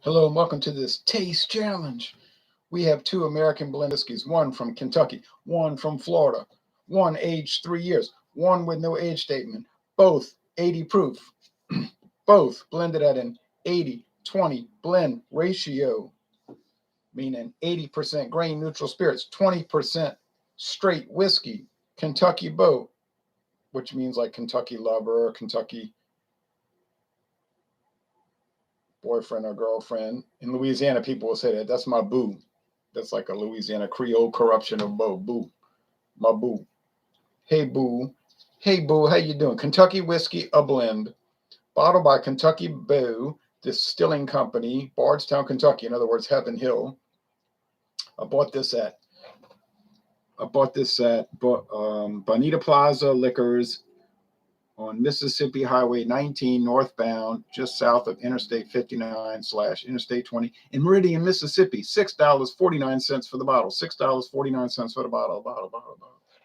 Hello and welcome to this taste challenge. We have two American blend whiskeys, one from Kentucky, one from Florida, one aged 3 years, one with no age statement, both 80 proof, both blended at an 80-20 blend ratio, meaning 80% grain neutral spirits, 20% straight whiskey. Kentucky Beau, which means like Kentucky lover, Kentucky boyfriend or girlfriend. In Louisiana, people will say that. That's my boo. That's like a Louisiana Creole corruption of Beau. Boo. My boo. Hey, boo. Hey, boo. How you doing? Kentucky Whiskey, a blend. Bottled by Kentucky Beau Distilling Company, Bardstown, Kentucky. In other words, Heaven Hill. I bought this at Bonita Plaza Liquors on Mississippi Highway 19 northbound, just south of Interstate 59/Interstate 20 in Meridian, Mississippi. $6.49 for the bottle. $6.49 for the bottle.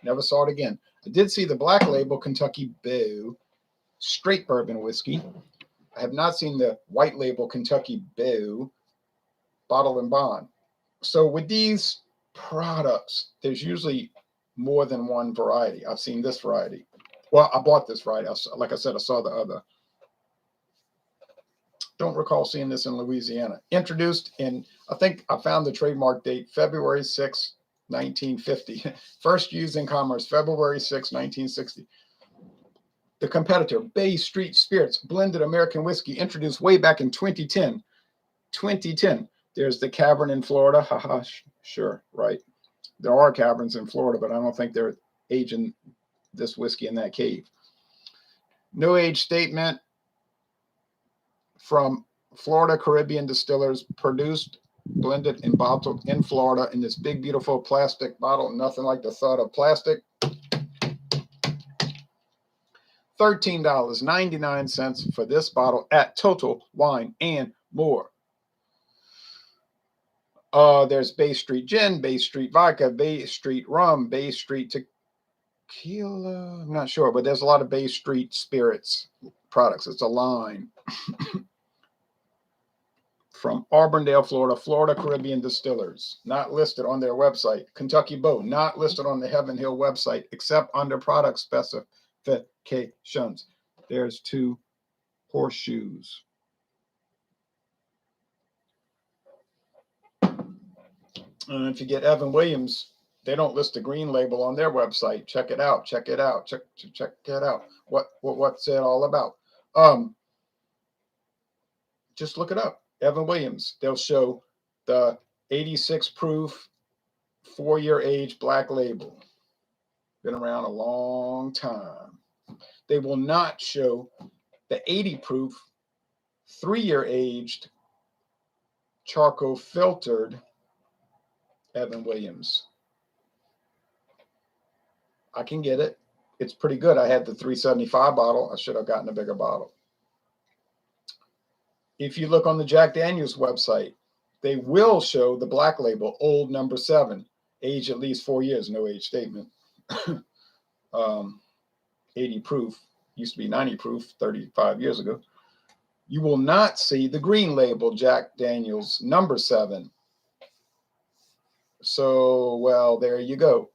Never saw it again. I did see the black label Kentucky Beau straight bourbon whiskey. I have not seen the white label Kentucky Beau bottle and bond. So with these products, there's usually more than one variety. I've seen this variety. Well, I bought this variety. Like I said, I saw the other. Don't recall seeing this in Louisiana. Introduced in, I think I found the trademark date, February 6, 1950. First used in commerce, February 6, 1960. The competitor, BayStreet Spirits, blended American whiskey, introduced way back in 2010. 2010. There's the cavern in Florida. Haha, sure, right. There are caverns in Florida, but I don't think they're aging this whiskey in that cave. No age statement from Florida Caribbean Distillers, produced, blended, and bottled in Florida in this big, beautiful plastic bottle. Nothing like the thud of plastic. $13.99 for this bottle at Total Wine and More. There's BayStreet Gin, BayStreet Vodka, BayStreet Rum, BayStreet Tequila. I'm not sure, but there's a lot of BayStreet Spirits products. It's a line. From Auburndale, Florida, Florida Caribbean Distillers, not listed on their website. Kentucky Beau, not listed on the Heaven Hill website, except under product specifications. There's two horseshoes. And if you get Evan Williams, they don't list the green label on their website. Check it out. Check it out. Check it out. What's it all about? Just look it up. Evan Williams. They'll show the 86 proof, 4-year age black label. Been around a long time. They will not show the 80 proof, 3-year aged, charcoal filtered Evan Williams. I can get it. It's pretty good. I had the 375 bottle. I should have gotten a bigger bottle. If you look on the Jack Daniels website, they will show the black label, old number 7, age at least 4 years, no age statement. 80 proof, used to be 90 proof 35 years ago. You will not see the green label, Jack Daniels number 7. So, well, there you go.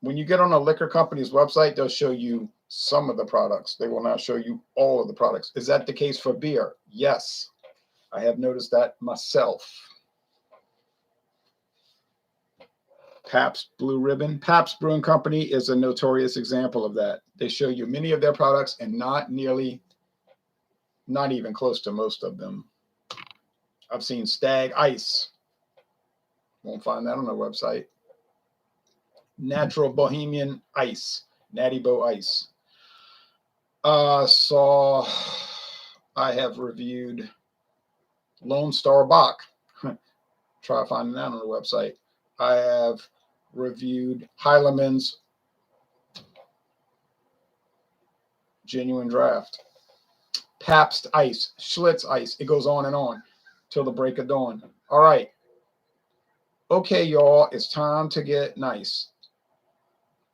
When you get on a liquor company's website, they'll show you some of the products. They will not show you all of the products. Is that the case for beer? Yes. I have noticed that myself. Pabst Blue Ribbon. Pabst Brewing Company is a notorious example of that. They show you many of their products and not even close to most of them. I've seen Stag Ice. Won't find that on their website. Natural Bohemian Ice. Natty Beau Ice. I have reviewed Lone Star Bock. Try finding that on the website. I have reviewed Heileman's Genuine Draft. Pabst Ice. Schlitz Ice. It goes on till the break of dawn. All right. Okay, y'all. It's time to get nice.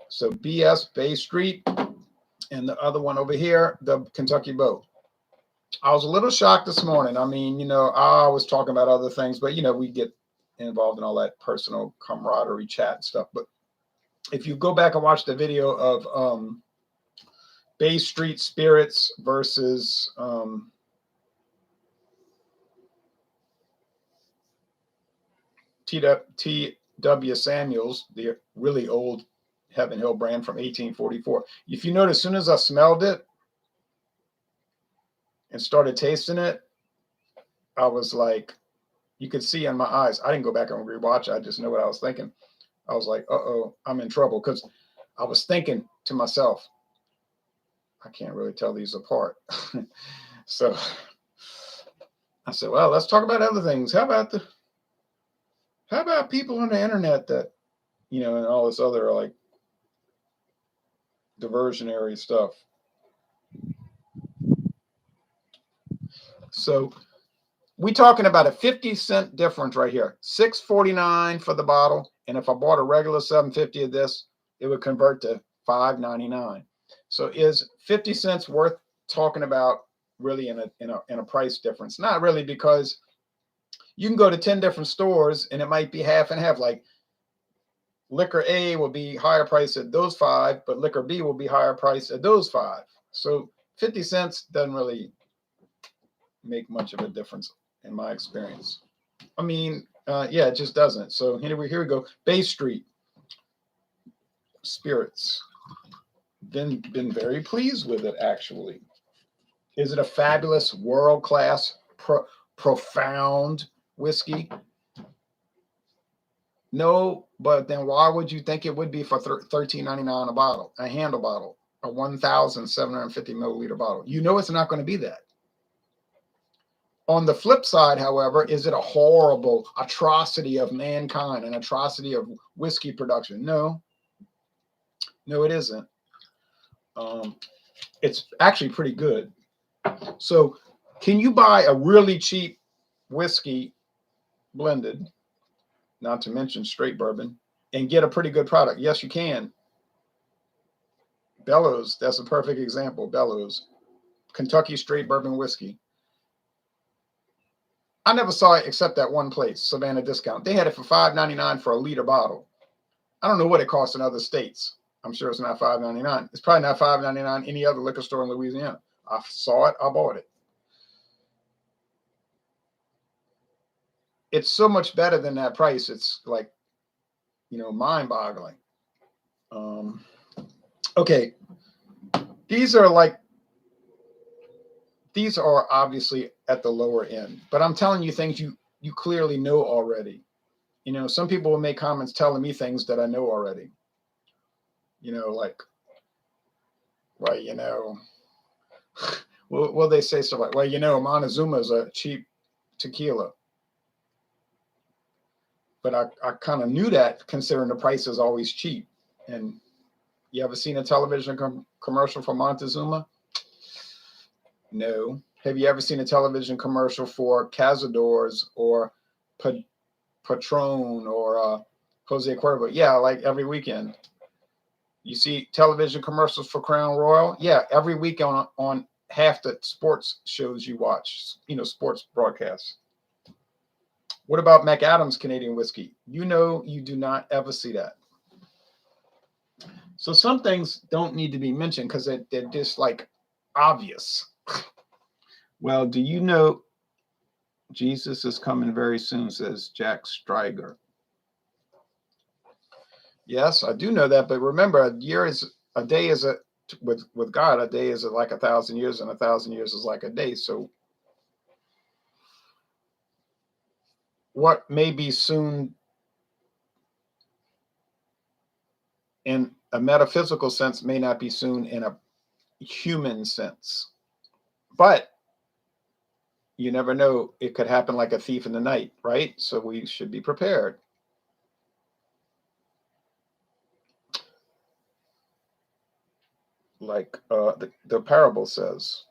So BS, BayStreet, and the other one over here, the Kentucky Beau. I was a little shocked this morning. I mean, I was talking about other things, but we get involved in all that personal camaraderie chat and stuff. But if you go back and watch the video of BayStreet Spirits versus T.W. Samuels, the really old Heaven Hill brand from 1844. If you notice, as soon as I smelled it and started tasting it, I was like, you could see in my eyes. I didn't go back and rewatch it. I just know what I was thinking. I was like, uh-oh, I'm in trouble, because I was thinking to myself, I can't really tell these apart. So I said, well, let's talk about other things. How about people on the internet that, and all this other like diversionary stuff. So we talking about a 50-cent difference right here. $6.49 for the bottle. And if I bought a regular $7.50 of this, it would convert to $5.99. So is 50 cents worth talking about really in a price difference? Not really, because you can go to 10 different stores and it might be half and half. Like liquor A will be higher price at those 5, but liquor B will be higher price at those 5. So 50 cents doesn't really make much of a difference in my experience. I mean, yeah, it just doesn't. So here we go. BayStreet Spirits. Been very pleased with it, actually. Is it a fabulous, world-class, profound whiskey? No, but then why would you think it would be for $13.99 a bottle, a handle bottle, a 1,750 milliliter bottle? You know it's not going to be that. On the flip side, however, is it a horrible atrocity of mankind, an atrocity of whiskey production? No, it isn't. It's actually pretty good. So can you buy a really cheap whiskey blended, not to mention straight bourbon, and get a pretty good product? Yes, you can. Bellows, that's a perfect example. Bellows, Kentucky straight bourbon whiskey. I never saw it except that one place, Savannah Discount. They had it for $5.99 for a liter bottle. I don't know what it costs in other states. I'm sure it's not $5.99. It's probably not $5.99 any other liquor store in Louisiana. I saw it, I bought it. It's so much better than that price. It's like, mind-boggling. Okay, these are obviously at the lower end, but I'm telling you things you clearly know already. Some people will make comments telling me things that I know already. Like, well, will they say stuff like, well, Montezuma is a cheap tequila. But I kind of knew that, considering the price is always cheap. And you ever seen a television commercial for Montezuma? No. Have you ever seen a television commercial for Cazadores or Patron or Jose Cuervo? Yeah, like every weekend. You see television commercials for Crown Royal? Yeah, every week on half the sports shows you watch, sports broadcasts. What about McAdams Canadian whiskey? You do not ever see that. So some things don't need to be mentioned because they're just like obvious. Well, do you know Jesus is coming very soon, says Jack Stryger. Yes, I do know that, but remember, a day is with God, a day is like 1,000 years, and 1,000 years is like a day. So what may be soon in a metaphysical sense may not be soon in a human sense. But you never know. It could happen like a thief in the night, right? So we should be prepared. Like the parable says.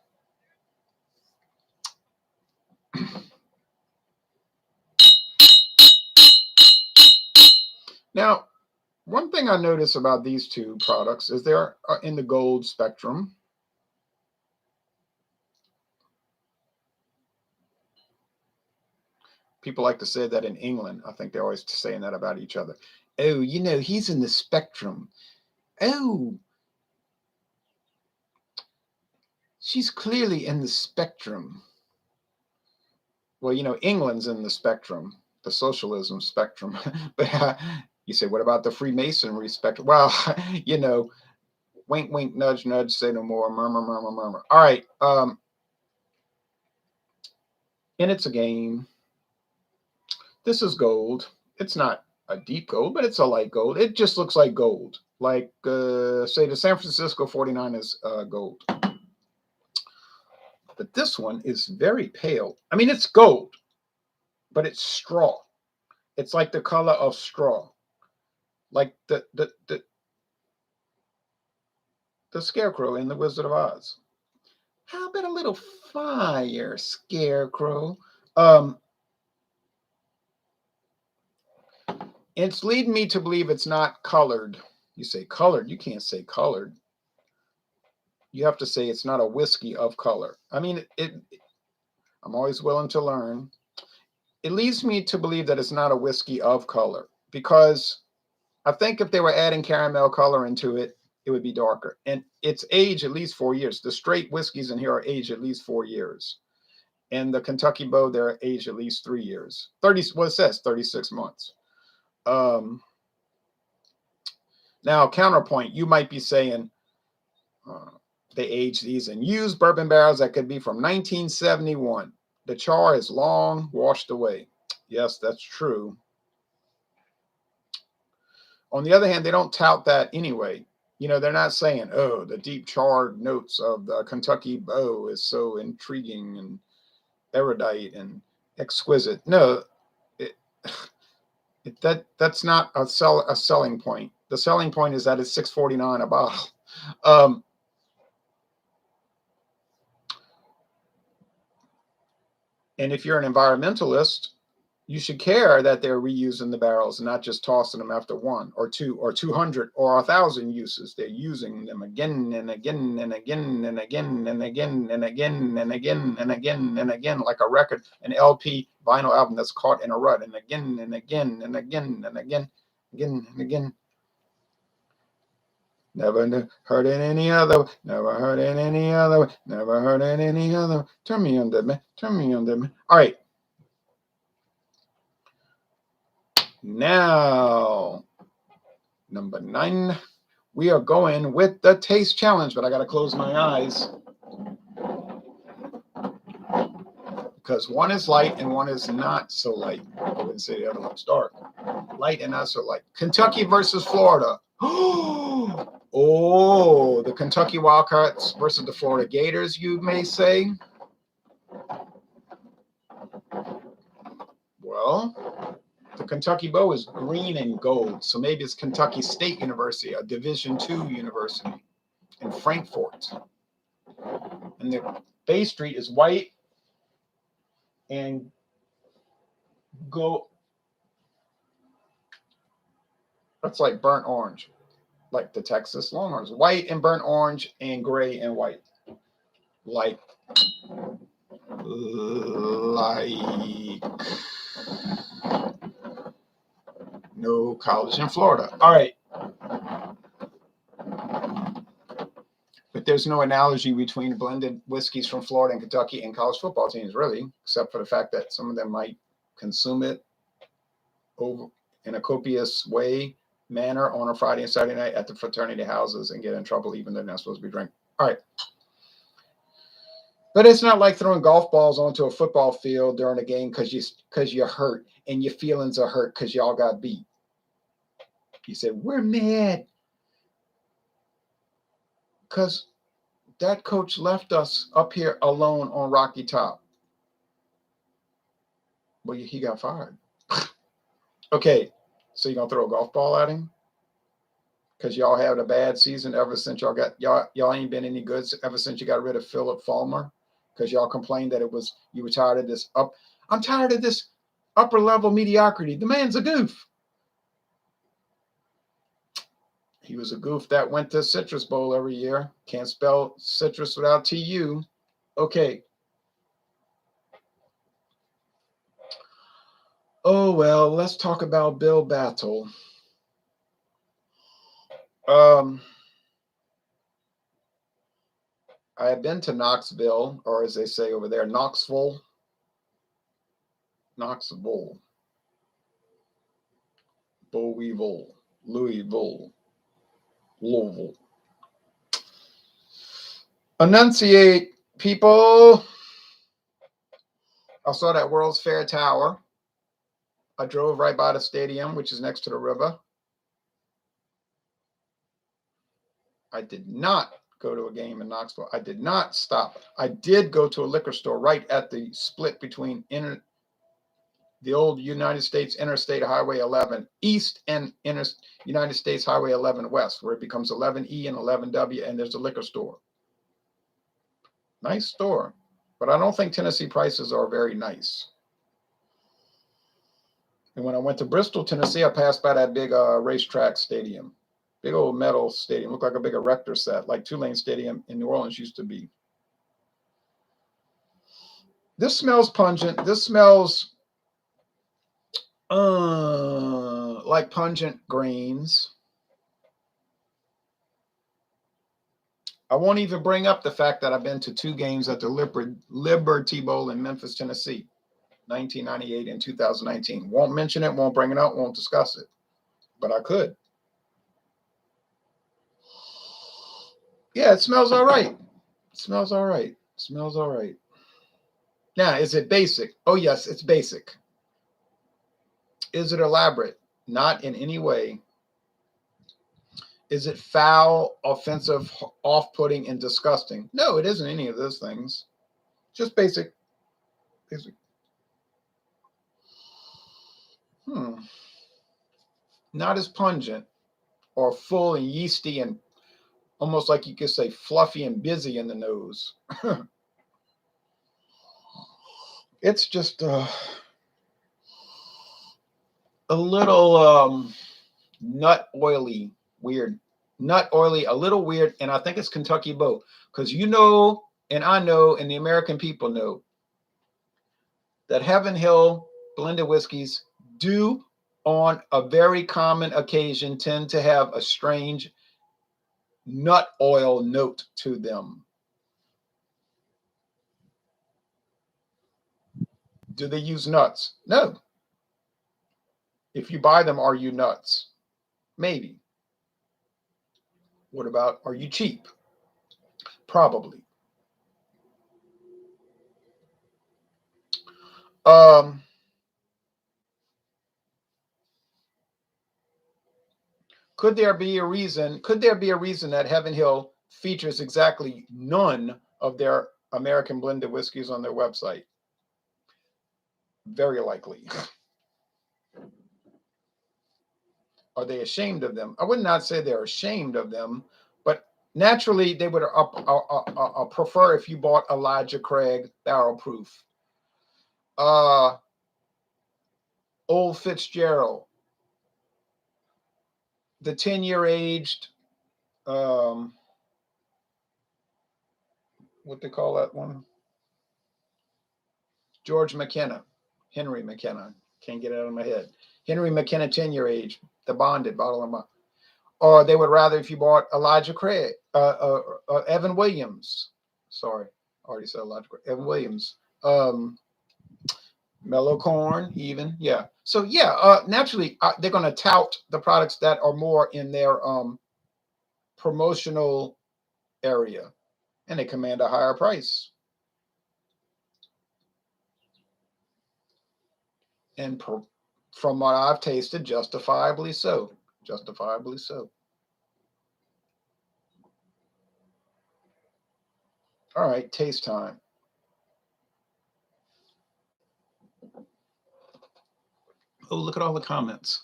Now, one thing I notice about these two products is they're in the gold spectrum. People like to say that in England. I think they're always saying that about each other. Oh, you know, he's in the spectrum. Oh, she's clearly in the spectrum. Well, you know, England's in the spectrum, the socialism spectrum. But you say, what about the Freemasonry spectrum? Well, you know, wink, wink, nudge, nudge, say no more, murmur, murmur, murmur. All right. And it's a game. This is gold. It's not a deep gold, but it's a light gold. It just looks like gold. Like, say, the San Francisco 49ers gold. But this one is very pale. I mean, it's gold, but it's straw. It's like the color of straw. Like the Scarecrow in The Wizard of Oz. How about a little fire, Scarecrow? It's leading me to believe it's not colored. You say colored, you can't say colored. You have to say it's not a whiskey of color. I mean, I'm always willing to learn. It leads me to believe that it's not a whiskey of color, because I think if they were adding caramel color into it, it would be darker. And it's aged at least 4 years. The straight whiskeys in here are aged at least 4 years. And the Kentucky Beau, they're aged at least 3 years. 30, well, it says 36 months. Now, counterpoint, you might be saying they age these in used bourbon barrels that could be from 1971. The char is long washed away. Yes, that's true. On the other hand, they don't tout that anyway. You know, they're not saying, oh, the deep charred notes of the Kentucky Beau is so intriguing and erudite and exquisite. No, that's not a selling point. The selling point is that it's $6.49 a bottle. And if you're an environmentalist, you should care that they're reusing the barrels and not just tossing them after 1 or 2 or 200 or 1,000 uses. They're using them again and again and again and again and again and again and again and again and again, like a record, an LP vinyl album that's caught in a rut, and again and again and again and again, again and again. Never heard it any other. Never heard it any other. Never heard it any other. Turn me on that, man. Turn me on that, man. All right. Now, number 9, we are going with the taste challenge, but I got to close my eyes because one is light and one is not so light. I wouldn't say the other one's dark. Light and not so light. Kentucky versus Florida. Oh, the Kentucky Wildcats versus the Florida Gators, you may say. Well, the Kentucky Beau is green and gold, so maybe it's Kentucky State University, a Division II university in Frankfort. And the BayStreet is white and gold. That's like burnt orange, like the Texas Longhorns. White and burnt orange and gray and white. Like no college in Florida. All right. But there's no analogy between blended whiskeys from Florida and Kentucky and college football teams, really, except for the fact that some of them might consume it over in a copious manner on a Friday and Saturday night at the fraternity houses and get in trouble even though they're not supposed to be drinking. All right. But it's not like throwing golf balls onto a football field during a game because you're hurt and your feelings are hurt because y'all got beat. You say, we're mad because that coach left us up here alone on Rocky Top. Well, he got fired. Okay, so you're going to throw a golf ball at him? Because y'all had a bad season ever since y'all ain't been any good ever since you got rid of Philip Fulmer? Because y'all complained that you were tired of this I'm tired of this upper level mediocrity. The man's a goof. He was a goof that went to Citrus Bowl every year. Can't spell citrus without TU. Okay. Oh, well, let's talk about Bill Battle. I have been to Knoxville, or as they say over there, Knoxville, Louisville, Louisville. Enunciate, people. I saw that World's Fair Tower. I drove right by the stadium, which is next to the river. I did not go to a game in Knoxville. I did not stop. I did go to a liquor store right at the split between the old United States Interstate Highway 11 East and United States Highway 11 West, where it becomes 11E and 11W, and there's a liquor store. Nice store, but I don't think Tennessee prices are very nice. And when I went to Bristol, Tennessee, I passed by that big racetrack stadium. Big old metal stadium. Looked like a big erector set, like Tulane Stadium in New Orleans used to be. This smells pungent. This smells like pungent grains. I won't even bring up the fact that I've been to 2 games at the Liberty Bowl in Memphis, Tennessee, 1998 and 2019. Won't mention it, won't bring it up, won't discuss it. But I could. Yeah, it smells all right. It smells all right. It smells all right. Now, is it basic? Oh, yes, it's basic. Is it elaborate? Not in any way. Is it foul, offensive, off-putting, and disgusting? No, it isn't any of those things. Just basic. Basic. Not as pungent or full and yeasty and almost like you could say fluffy and busy in the nose. It's just a little nut oily, weird. Nut oily, a little weird, and I think it's Kentucky Beau. Because you know, and I know, and the American people know, that Heaven Hill blended whiskeys do, on a very common occasion, tend to have a strange nut oil note to them. Do they use nuts? No. If you buy them, are you nuts? Maybe. What about, are you cheap? Probably. Could there be a reason that Heaven Hill features exactly none of their American blended whiskeys on their website? Very likely. Are they ashamed of them? I would not say they're ashamed of them, but naturally they would prefer if you bought Elijah Craig barrel proof, Old Fitzgerald, the 10-year aged, what they call that one? George McKenna, Henry McKenna. Can't get it out of my head. Henry McKenna 10-year age, the bonded bottle of my. Or they would rather if you bought Elijah Craig, Evan Williams. Sorry, I already said Elijah Craig. Evan Williams. Mellow Corn, even. Yeah. So, yeah, naturally, they're going to tout the products that are more in their promotional area, and they command a higher price. And from what I've tasted, justifiably so. Justifiably so. All right, taste time. Oh, look at all the comments.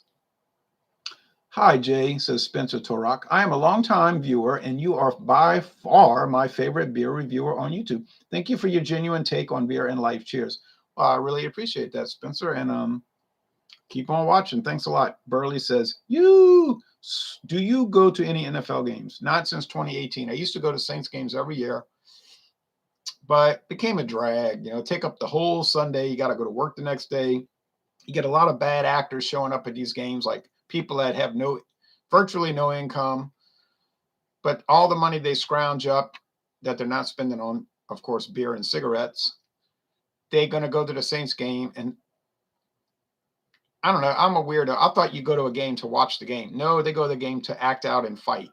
Hi, Jay, says Spencer Torak. I am a longtime viewer, and you are by far my favorite beer reviewer on YouTube. Thank you for your genuine take on beer and life. Cheers. Well, I really appreciate that, Spencer, and keep on watching. Thanks a lot. Burley says, do you go to any NFL games? Not since 2018. I used to go to Saints games every year, but it became a drag. You know, take up the whole Sunday. You got to go to work the next day. You get a lot of bad actors showing up at these games, like people that have virtually no income, but all the money they scrounge up that they're not spending on, of course, beer and cigarettes, they're going to go to the Saints game. And I don't know, I'm a weirdo. I thought you go to a game to watch the game. No, they go to the game to act out and fight.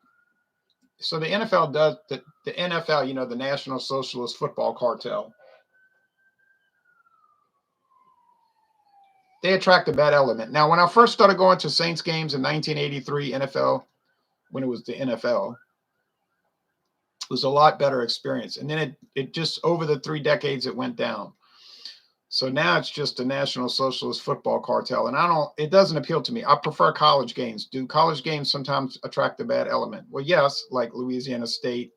So the NFL does, the NFL, you know, the National Socialist Football Cartel, they attract a bad element. Now, when I first started going to Saints games in 1983 NFL, when it was the NFL, it was a lot better experience. And then it just, over the 3 decades, it went down. So now it's just a National Socialist Football Cartel. And it doesn't appeal to me. I prefer college games. Do college games sometimes attract a bad element? Well, yes, like Louisiana State,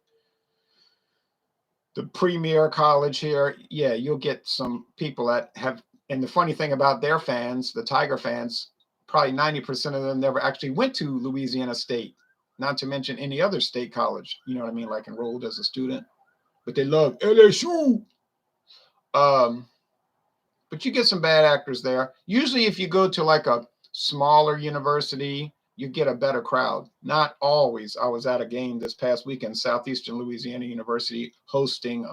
the premier college here. Yeah, you'll get some people that have, and the funny thing about their fans, the Tiger fans, probably 90% of them never actually went to Louisiana State, not to mention any other state college, you know what I mean, like enrolled as a student, but they love LSU. But you get some bad actors there. Usually if you go to like a smaller university, you get a better crowd. Not always. I was at a game this past weekend, Southeastern Louisiana University hosting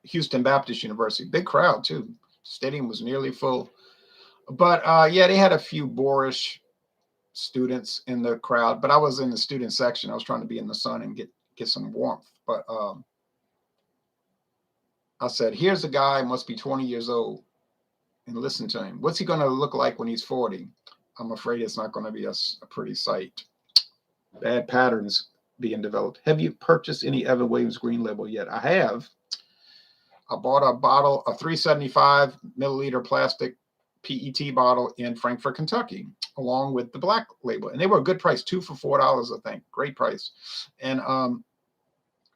Houston Baptist University. Big crowd too. Stadium was nearly full. But yeah, they had a few boorish students in the crowd, but I was in the student section. I was trying to be in the sun and get some warmth. But I said, here's a guy, must be 20 years old, and listen to him. What's he going to look like when he's 40? I'm afraid it's not going to be a pretty sight. Bad patterns being developed. Have you purchased any Evan Williams Green Label yet? I have. I bought a bottle, a 375 milliliter plastic PET bottle in Frankfort, Kentucky, along with the black label. And they were a good price, 2 for $4, I think. Great price. And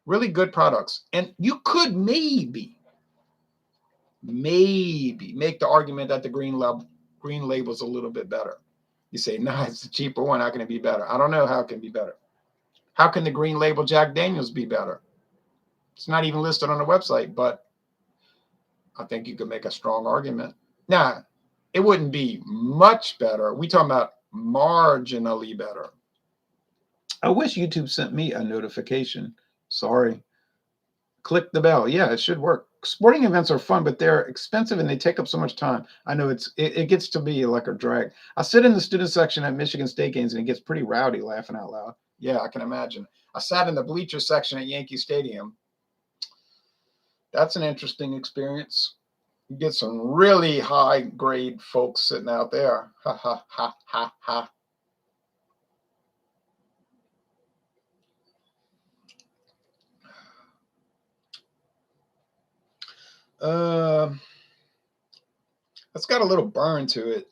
really good products. And you could maybe make the argument that the green label is a little bit better. You say, no, it's a cheaper one. How can it be better? I don't know how it can be better. How can the green label Jack Daniels be better? It's not even listed on the website, but I think you could make a strong argument. Now, it wouldn't be much better. We talking about marginally better. I wish YouTube sent me a notification. Sorry. Click the bell. Yeah, it should work. Sporting events are fun, but they're expensive and they take up so much time. I know it gets to be like a drag. I sit in the student section at Michigan State games and it gets pretty rowdy, laughing out loud. Yeah, I can imagine. I sat in the bleacher section at Yankee Stadium. That's an interesting experience. You get some really high grade folks sitting out there. Ha ha ha ha ha. It's got a little burn to it,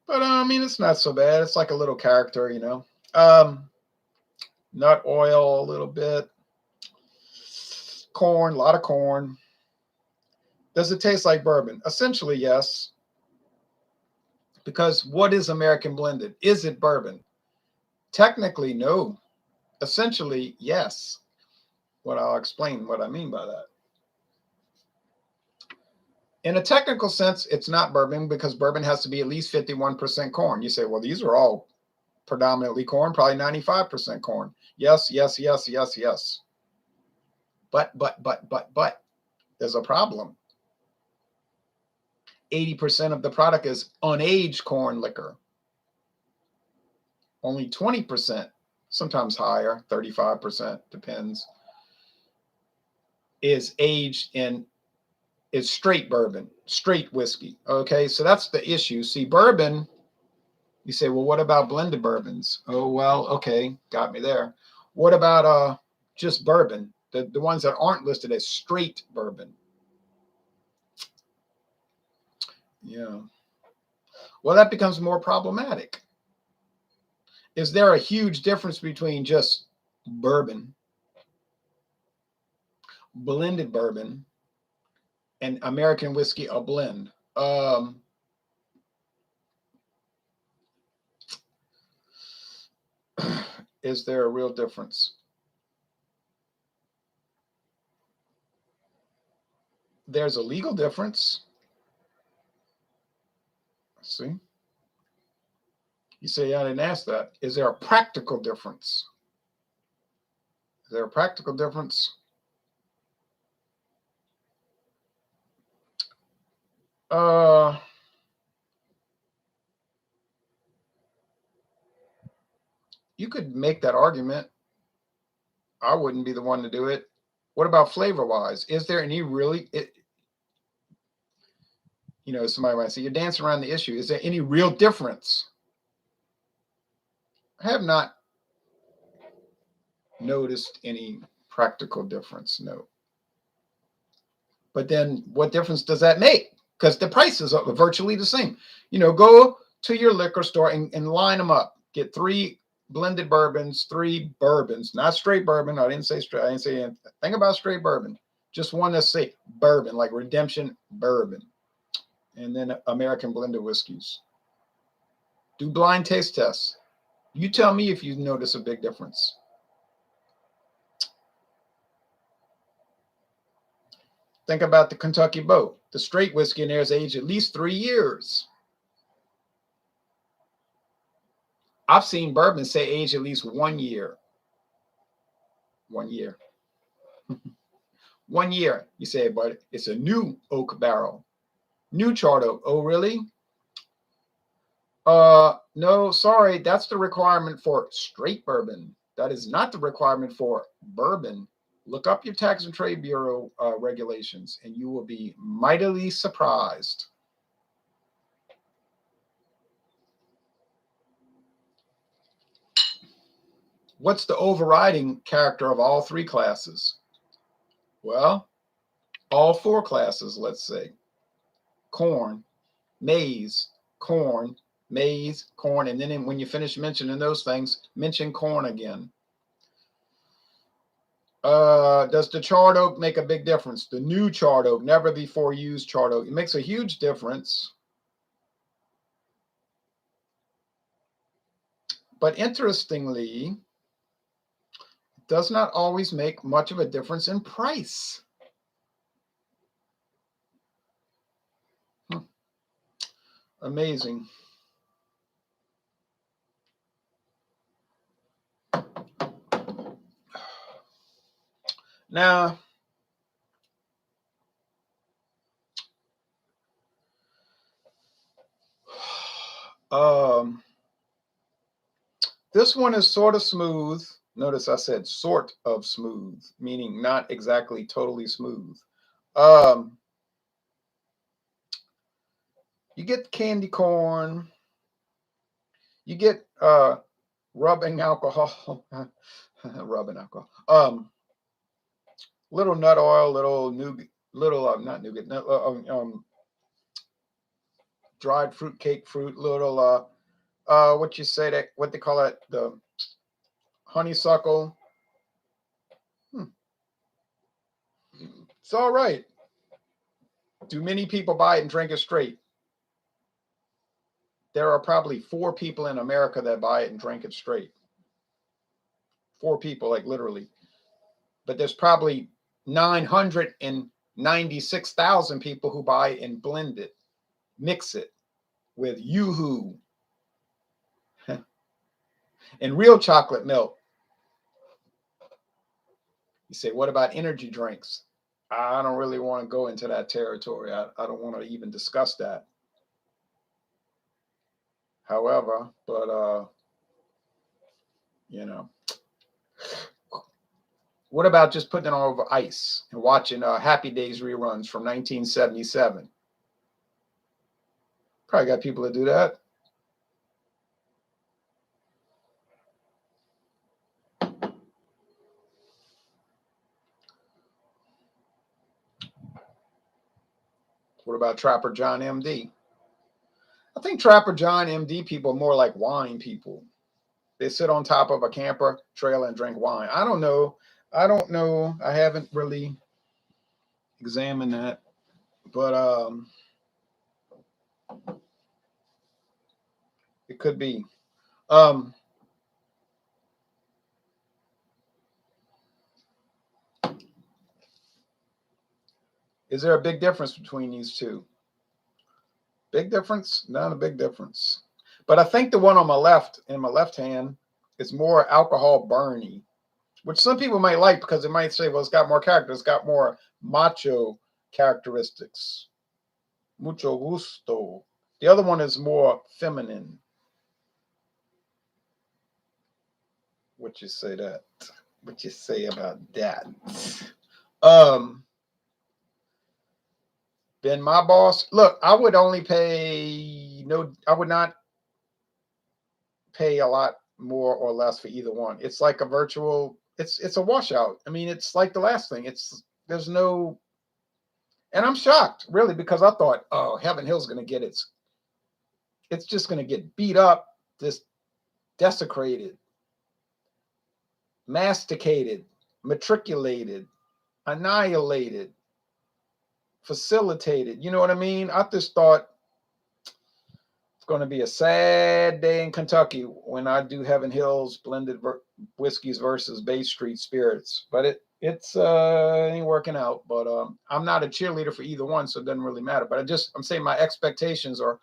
but I mean, it's not so bad. It's like a little character, you know. Nut oil, a little bit, corn, a lot of corn. Does it taste like bourbon? Essentially, yes. Because what is American blended? Is it bourbon? Technically, no. Essentially, yes. I'll explain what I mean by that. In a technical sense, it's not bourbon because bourbon has to be at least 51% corn. You say, well, these are all predominantly corn, probably 95% corn. Yes, yes, yes, yes, yes. But, there's a problem. 80% of the product is unaged corn liquor. Only 20%, sometimes higher, 35%, depends, is aged in is straight bourbon, straight whiskey. Okay, so that's the issue. See, bourbon, you say, well, what about blended bourbons? Oh, well, okay, got me there. What about just bourbon, the ones that aren't listed as straight bourbon? Yeah. Well, that becomes more problematic. Is there a huge difference between just bourbon, blended bourbon, and American whiskey, a blend? Is there a real difference? there's a legal difference. Let's see. You say, I didn't ask that. Is there a practical difference? Is there a practical difference? You could make that argument. I wouldn't be the one to do it. What about flavor-wise? Is there any really, somebody might say, you're dancing around the issue. Is there any real difference? I have not noticed any practical difference, no. But then what difference does that make? Because the prices are virtually the same. Go to your liquor store and line them up. Get 3 blended bourbons, 3 bourbons, not straight bourbon. I didn't say straight. I didn't say anything about straight bourbon. Just one to say bourbon, like Redemption bourbon. And then American blended whiskeys. Do blind taste tests. You tell me if you notice a big difference. Think about the Kentucky Beau. The straight whiskey in there is aged at least 3 years. I've seen bourbon say age at least 1 year. 1 year. 1 year. You say, but it's a new oak barrel. New charred oak. Oh, really? No, sorry. That's the requirement for straight bourbon. That is not the requirement for bourbon. Look up your Tax and Trade Bureau regulations, and you will be mightily surprised. What's the overriding character of all 3 classes? Well, all 4 classes, let's say. Corn, maize, corn, maize, corn, and then when you finish mentioning those things, mention corn again. Does the charred oak make a big difference? The new charred oak, never before used charred oak. It makes a huge difference. But interestingly, it does not always make much of a difference in price. Amazing. Now, this one is sort of smooth. Notice I said sort of smooth, meaning not exactly totally smooth. You get candy corn. You get rubbing alcohol. Rubbing alcohol. Little nut oil, little nougat, not nougat, dried fruit cake fruit, little what you say that, what they call it, the honeysuckle. It's all right. Do many people buy it and drink it straight? There are probably 4 people in America that buy it and drink it straight. 4 people, like literally. But there's probably 996,000 people who buy it and blend it, mix it with Yoo-hoo and real chocolate milk. You say, what about energy drinks? I don't really want to go into that territory. I don't want to even discuss that. However, but what about just putting it on over ice and watching Happy Days reruns from 1977? Probably got people that do that. What about Trapper John MD? I think Trapper John MD people are more like wine people. They sit on top of a camper trailer and drink wine. I don't know. I haven't really examined that, but it could be. Is there a big difference between these two? Big difference? Not a big difference. But I think the one on my left, in my left hand, is more alcohol burny, which some people might like because they might say, well, it's got more character. It's got more macho characteristics. Mucho gusto. The other one is more feminine. What you say that? What you say about that? Um, been my boss. Look, I would only pay no. I would not pay a lot more or less for either one. It's like a virtual. It's a washout. I mean, it's like the last thing. There's no. And I'm shocked, really, because I thought, oh, Heaven Hill's going to get its. It's just going to get beat up, just desecrated, masticated, matriculated, annihilated, facilitated. You know what I mean? I just thought it's going to be a sad day in Kentucky when I do Heaven Hill's blended whiskeys versus BayStreet spirits. But it's ain't working out. But I'm not a cheerleader for either one, so it doesn't really matter. But I'm saying my expectations are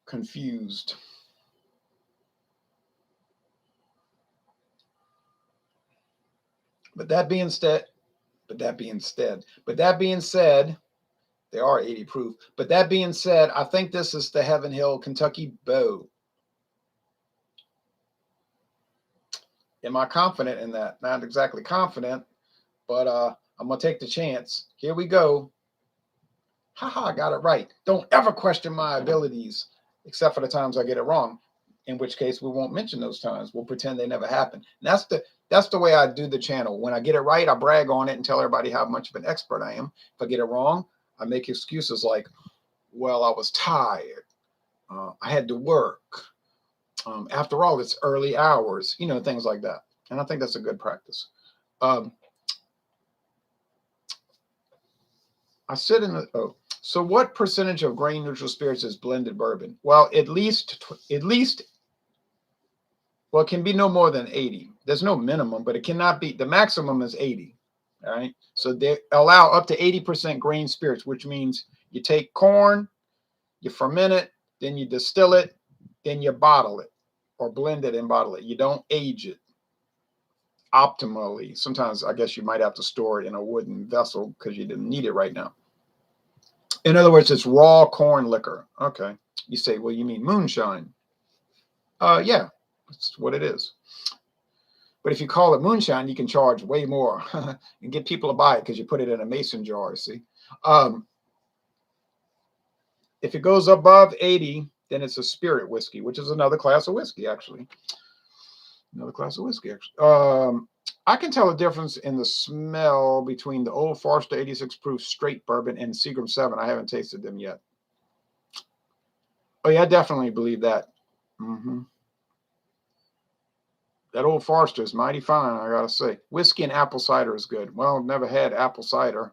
confused. But that being said, they are 80 proof. But that being said, I think this is the Heaven Hill Kentucky Beau. Am I confident in that? Not exactly confident, but I'm gonna take the chance. Here we go. Haha, I got it right. Don't ever question my abilities, except for the times I get it wrong. In which case, we won't mention those times. We'll pretend they never happened. And that's the way I do the channel. When I get it right, I brag on it and tell everybody how much of an expert I am. If I get it wrong, I make excuses like, well, I was tired. I had to work. After all, it's early hours, things like that. And I think that's a good practice. So what percentage of grain neutral spirits is blended bourbon? Well, at least, well, it can be no more than 80. There's no minimum, but it cannot be, the maximum is 80. All right. So they allow up to 80% grain spirits, which means you take corn, you ferment it, then you distill it, then you bottle it or blend it and bottle it. You don't age it optimally. Sometimes I guess you might have to store it in a wooden vessel because you didn't need it right now. In other words, it's raw corn liquor. Okay. You say, well, you mean moonshine? Yeah, that's what it is. But if you call it moonshine, you can charge way more and get people to buy it because you put it in a mason jar, see? If it goes above 80, then it's a spirit whiskey, which is another class of whiskey, actually. I can tell a difference in the smell between the Old Forester 86 proof straight bourbon and Seagram 7. I haven't tasted them yet. Oh, yeah, I definitely believe that. That Old Forester is mighty fine, I gotta say. Whiskey and apple cider is good. Well, I've never had apple cider.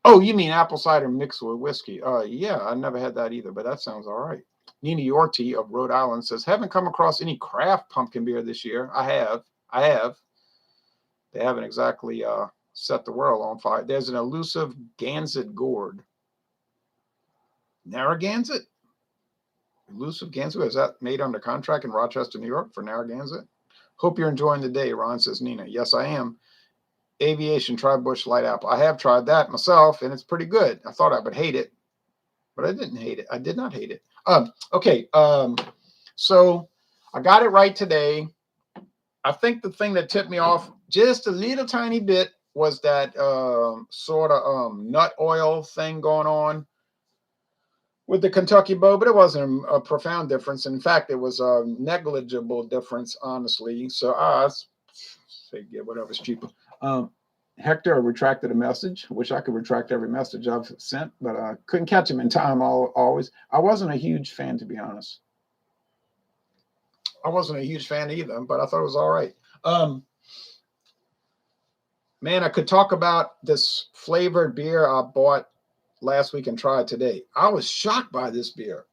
Oh, you mean apple cider mixed with whiskey? Yeah, I never had that either, but that sounds all right. Nina Yorty of Rhode Island says, haven't come across any craft pumpkin beer this year. I have. They haven't exactly set the world on fire. There's an elusive Gansett gourd. Narragansett? Elusive Gansett? Is that made under contract in Rochester, New York for Narragansett? Hope you're enjoying the day, Ron, says Nina. Yes, I am. Aviation, try Bush Light Apple. I have tried that myself, and it's pretty good. I thought I would hate it, but I didn't hate it. I did not hate it. Okay. So I got it right today. I think the thing that tipped me off just a little tiny bit was that sort of nut oil thing going on with the Kentucky Beau, but it wasn't a profound difference. In fact, it was a negligible difference, honestly. So I say, yeah, whatever's cheaper. Hector retracted a message. Wish I could retract every message I've sent, but I couldn't catch him in time always. I wasn't a huge fan, to be honest. I wasn't a huge fan either, but I thought it was all right. Man, I could talk about this flavored beer I bought last week and tried today. I was shocked by this beer.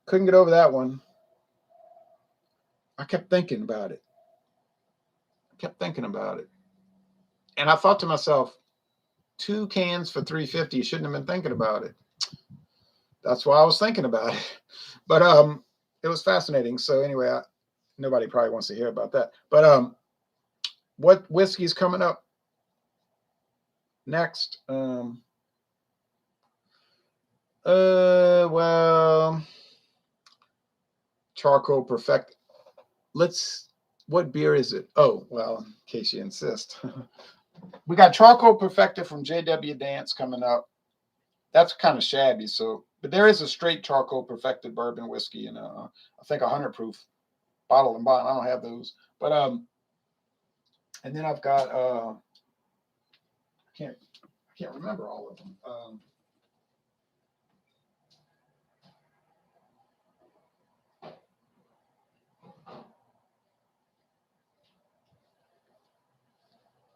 Couldn't get over that one. I kept thinking about it. And I thought to myself, 2 cans for $3.50. You shouldn't have been thinking about it. That's why I was thinking about it. But it was fascinating. So anyway, nobody probably wants to hear about that. But what whiskey's coming up next? Well, Charcoal Perfect. What beer is it? Oh, well, in case you insist. We got Charcoal Perfected from JW Dance coming up. That's kind of shabby. So, but there is a straight Charcoal Perfected bourbon whiskey and I think 100 proof bottle and bond. I don't have those, but and then I've got I can't remember all of them.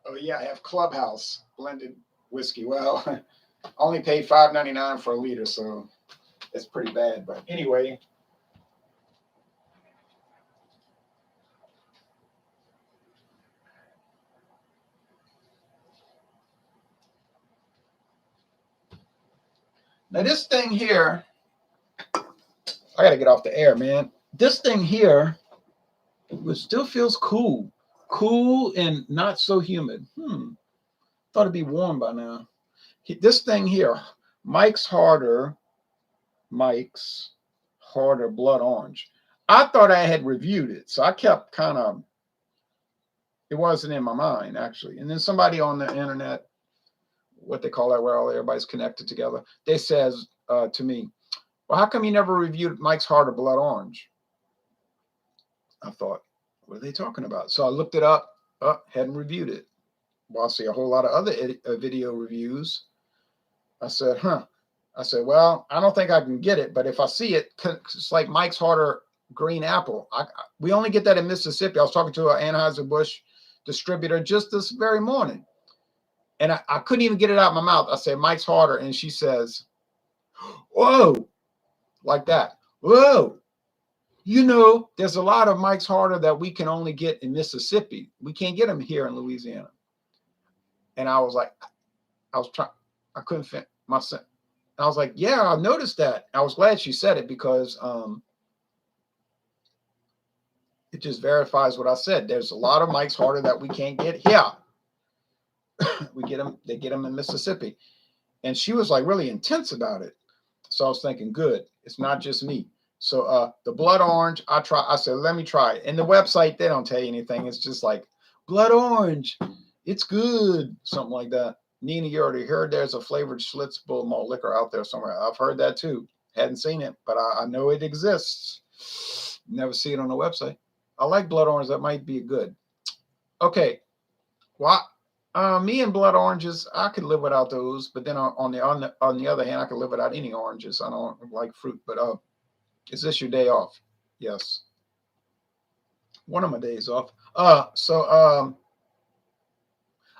Oh yeah, I have Clubhouse blended whiskey. Well, I only paid $5.99 for a liter, so it's pretty bad. But anyway, now this thing here, I gotta get off the air, man. This thing here, it still feels cool, cool and not so humid. Thought it'd be warm by now. This thing here, Mike's Harder Blood Orange. I thought I had reviewed it, so I kept kind of, it wasn't in my mind actually. And then somebody on the internet, what they call that, where everybody's connected together, they says to me, well, how come you never reviewed Mike's Harder Blood Orange? I thought, what are they talking about? So I looked it up, hadn't reviewed it. Well, I see a whole lot of other video reviews. I said, I said, well, I don't think I can get it, but if I see it, it's like Mike's Harder Green Apple. We only get that in Mississippi. I was talking to an Anheuser-Busch distributor just this very morning, and I couldn't even get it out of my mouth. I said, Mike's Harder, and she says, whoa, like that. Whoa. You know, there's a lot of Mike's Harder that we can only get in Mississippi. We can't get them here in Louisiana. And I was like, I couldn't fit myself. I was like, yeah, I noticed that. I was glad she said it because it just verifies what I said. There's a lot of Mike's Harder that we can't get here. They get them in Mississippi. And she was like really intense about it. So I was thinking, good, it's not just me. So the blood orange, I said, let me try it. And the website, they don't tell you anything. It's just like, blood orange, it's good, something like that. Nina, you already heard there's a flavored Schlitz bull malt liquor out there somewhere. I've heard that too. Hadn't seen it, but I know it exists. Never see it on the website. I like blood orange. That might be good. Okay. Well, me and blood oranges, I could live without those. But then on the other hand, I could live without any oranges. I don't like fruit. But is this your day off? Yes. One of my days off.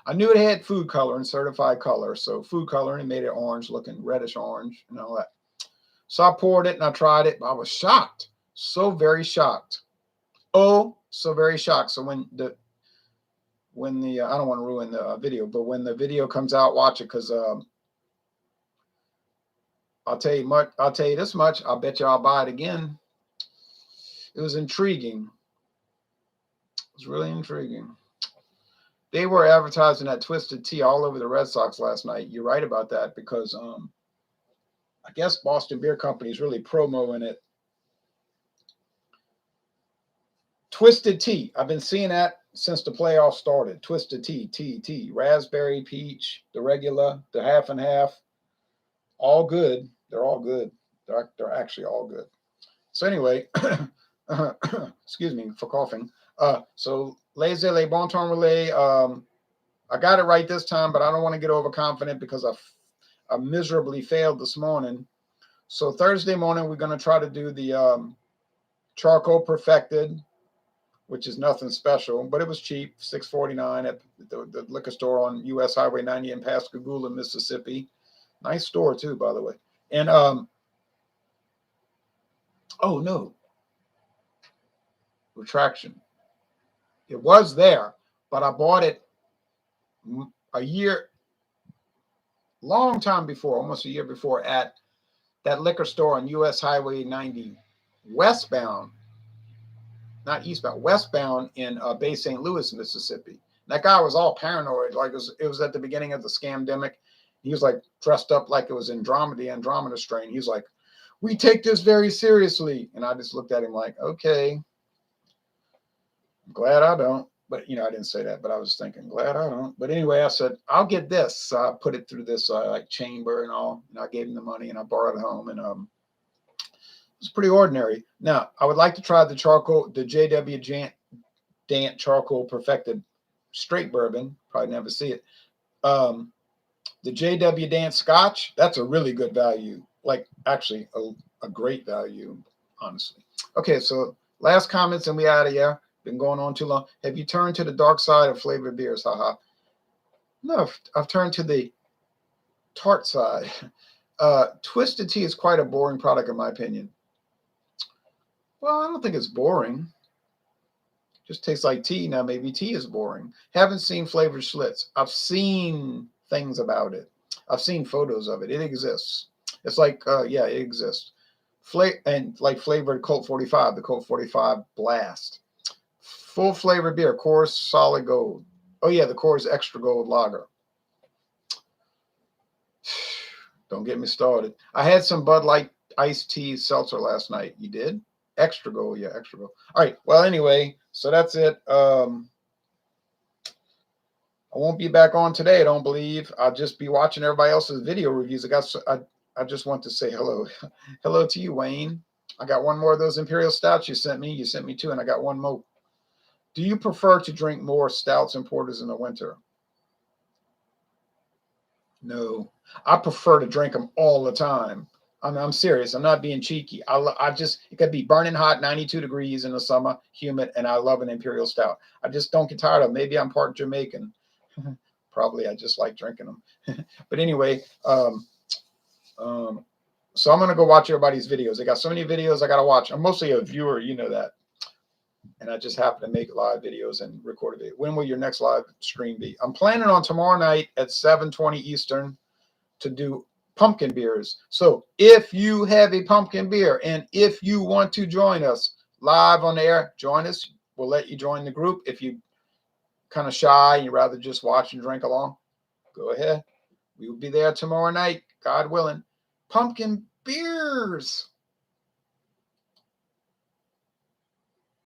I knew it had food coloring, certified color. So food coloring made it orange, looking reddish orange and all that. So I poured it and I tried it. I was shocked. So very shocked. Oh, so very shocked. So when the I don't want to ruin the video, but when the video comes out, watch it because I'll tell you this much. I bet you I'll buy it again. It was intriguing. It was really intriguing. They were advertising that Twisted Tea all over the Red Sox last night. You're right about that because I guess Boston Beer Company is really promoting it. Twisted Tea. I've been seeing that since the playoffs started. Twisted Tea, raspberry, peach, the regular, the half and half. All good. They're all good. They're actually all good. So anyway, excuse me for coughing. So Laissez les bon temps relais. I got it right this time, but I don't want to get overconfident because I miserably failed this morning. So Thursday morning, we're going to try to do the Charcoal Perfected, which is nothing special, but it was cheap, $6.49 at the liquor store on US Highway 90 in Pascagoula, Mississippi. Nice store too, by the way. And oh no, retraction. It was there, but I bought it a year, long time before, almost a year before, at that liquor store on US Highway 90, westbound, not eastbound, westbound in Bay St. Louis, Mississippi. That guy was all paranoid, like it was at the beginning of the scamdemic. He was like dressed up like it was Andromeda, the Andromeda strain. He was like, "We take this very seriously," and I just looked at him like, "Okay, I'm glad I don't." But I didn't say that, but I was thinking, glad I don't. But anyway, I said, "I'll get this." So I put it through this like chamber and all, and I gave him the money and I brought it home, and it's pretty ordinary. Now, I would like to try the JW Dant charcoal perfected straight bourbon. Probably never see it. The JW Dant Scotch, that's a really good value. Like, actually, a great value, honestly. Okay, so last comments and we out of here. Been going on too long. Have you turned to the dark side of flavored beers? Haha. No, I've turned to the tart side. Twisted tea is quite a boring product, in my opinion. Well, I don't think it's boring. Just tastes like tea. Now, maybe tea is boring. Haven't seen flavored Schlitz. I've seen things about it. I've seen photos of it. It exists. It's like, yeah, it exists. And like flavored Colt 45, the Colt 45 Blast. Full flavored beer, Coors Solid Gold. Oh, yeah, the Coors Extra Gold Lager. Don't get me started. I had some Bud Light iced tea seltzer last night. You did? Extra Gold, yeah, Extra Gold. All right, well, anyway, so that's it. I won't be back on today, I don't believe. I'll just be watching everybody else's video reviews. I just want to say hello. Hello to you, Wayne. I got one more of those Imperial Stouts you sent me. You sent me two, and I got one more. Do you prefer to drink more stouts and porters in the winter? No. I prefer to drink them all the time. I'm serious. I'm not being cheeky. It could be burning hot, 92 degrees in the summer, humid, and I love an Imperial Stout. I just don't get tired of them. Maybe I'm part Jamaican. Probably I just like drinking them. But anyway, so I'm going to go watch everybody's videos. They got so many videos I got to watch. I'm mostly a viewer, you know that. And I just happen to make live videos and record a video. When will your next live stream be? I'm planning on tomorrow night at 7:20 Eastern to do pumpkin beers. So if you have a pumpkin beer and if you want to join us live on the air, join us. We'll let you join the group. If you kind of shy and you'd rather just watch and drink along, go ahead. We will be there tomorrow night, God willing. Pumpkin beers.